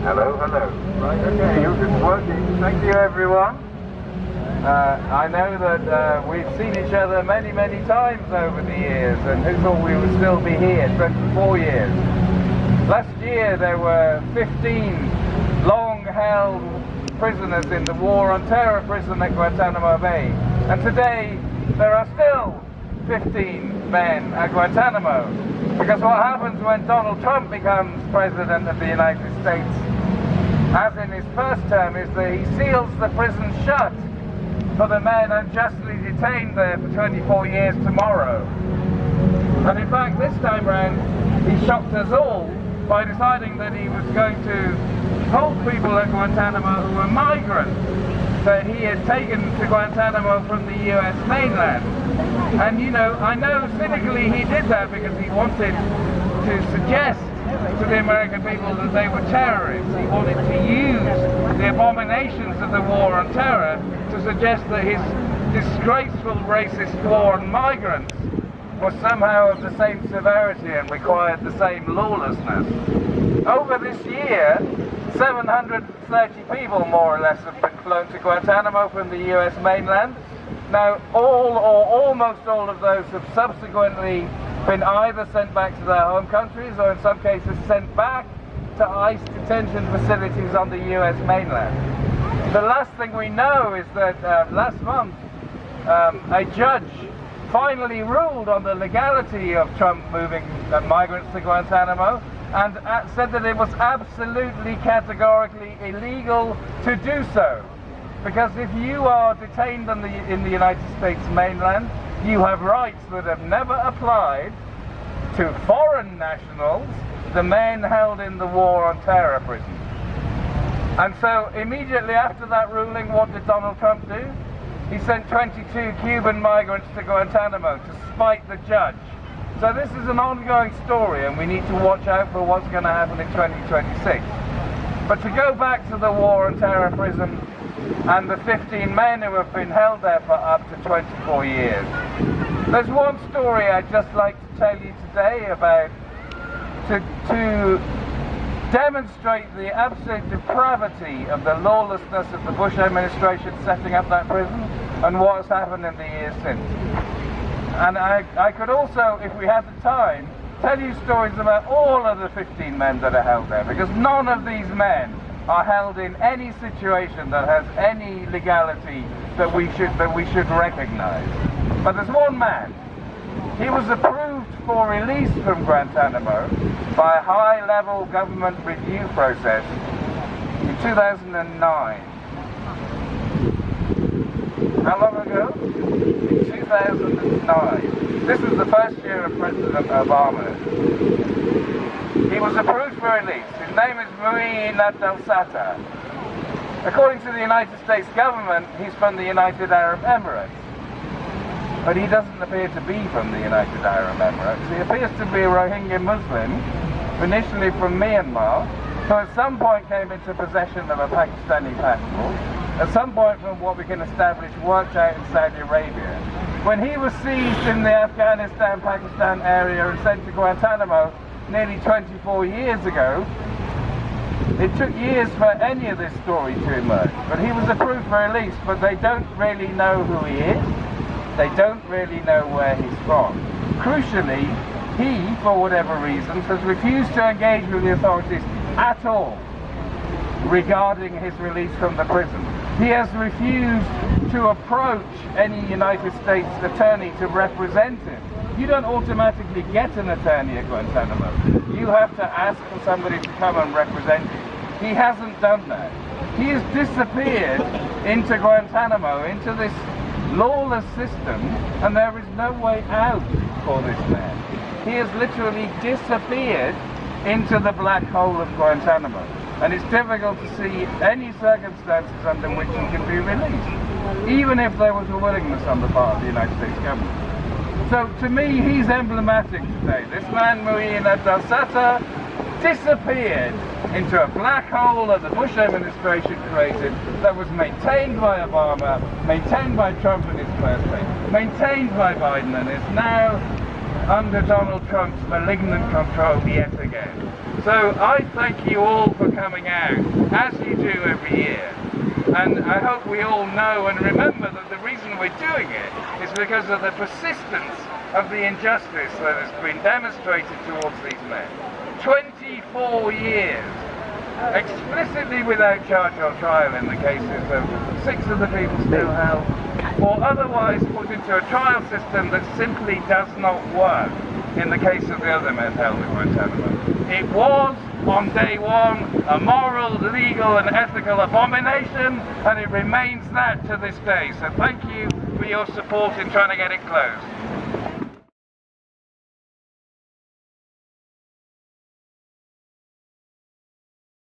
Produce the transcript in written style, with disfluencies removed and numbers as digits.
Hello, hello. Right, okay, it's working. Thank you, everyone. I know that we've seen each other many, many times over the years, and who thought we would still be here 24 years? Last year there were 15 long-held prisoners in the War on Terror prison at Guantanamo Bay, and today there are still 15 men at Guantanamo. Because what happens when Donald Trump becomes President of the United States, as in his first term, is that he seals the prison shut for the men unjustly detained there for 24 years tomorrow. And in fact, this time round, he shocked us all by deciding that he was going to hold people at Guantanamo who were migrants that he had taken to Guantanamo from the US mainland. And you know, I know cynically he did that because he wanted to suggest to the American people that they were terrorists. He wanted to use the abominations of the war on terror to suggest that his disgraceful racist war on migrants was somehow of the same severity and required the same lawlessness. Over this year, 730 people more or less have been flown to Guantanamo from the US mainland. Now, all or almost all of those have subsequently been either sent back to their home countries or in some cases sent back to ICE detention facilities on the US mainland. The last thing we know is that last month a judge finally ruled on the legality of Trump moving migrants to Guantanamo and said that it was absolutely categorically illegal to do so. Because if you are detained in the United States mainland, you have rights that have never applied to foreign nationals, the men held in the War on Terror prison. And so immediately after that ruling, what did Donald Trump do? He sent 22 Cuban migrants to Guantanamo to spite the judge. So this is an ongoing story, and we need to watch out for what's going to happen in 2026. But to go back to the War on Terror prison and the 15 men who have been held there for up to 24 years. There's one story I'd just like to tell you today about to demonstrate the absolute depravity of the lawlessness of the Bush administration setting up that prison and what has happened in the years since. And I could also, if we had the time, tell you stories about all of the 15 men that are held there, because none of these men are held in any situation that has any legality that we should recognize. But there's one man. He was approved for release from Guantanamo by a high-level government review process in 2009. How long ago? In 2009. This was the first year of President Obama. He was approved for release. His name is Mu'in al-Sata. According to the United States government, he's from the United Arab Emirates. But he doesn't appear to be from the United Arab Emirates. He appears to be a Rohingya Muslim, initially from Myanmar, who at some point came into possession of a Pakistani passport, at some point from what we can establish worked out in Saudi Arabia. When he was seized in the Afghanistan-Pakistan area and sent to Guantanamo nearly 24 years ago, it took years for any of this story to emerge. But he was approved for release, but they don't really know who he is. They don't really know where he's from. Crucially, he, for whatever reasons, has refused to engage with the authorities at all regarding his release from the prison. He has refused to approach any United States attorney to represent him. You don't automatically get an attorney at Guantanamo. You have to ask for somebody to come and represent you. He hasn't done that. He has disappeared into Guantanamo, into this lawless system, and there is no way out for this man. He has literally disappeared into the black hole of Guantanamo, and it's difficult to see any circumstances under which he can be released, even if there was a willingness on the part of the United States government. So to me, he's emblematic today. This man, Mu'in al-Sata, disappeared into a black hole that the Bush administration created, that was maintained by Obama, maintained by Trump in his first term, maintained by Biden, and is now under Donald Trump's malignant control yet again. So I thank you all for coming out, as you do every year. And I hope we all know and remember that the reason we're doing it is because of the persistence of the injustice that has been demonstrated towards these men. 24 years, explicitly without charge or trial in the cases of 6 of the people still held, or otherwise put into a trial system that simply does not work in the case of the other men held at Guantanamo. It was, on day one, a moral, legal and ethical abomination, and it remains that to this day. So thank you for your support in trying to get it closed.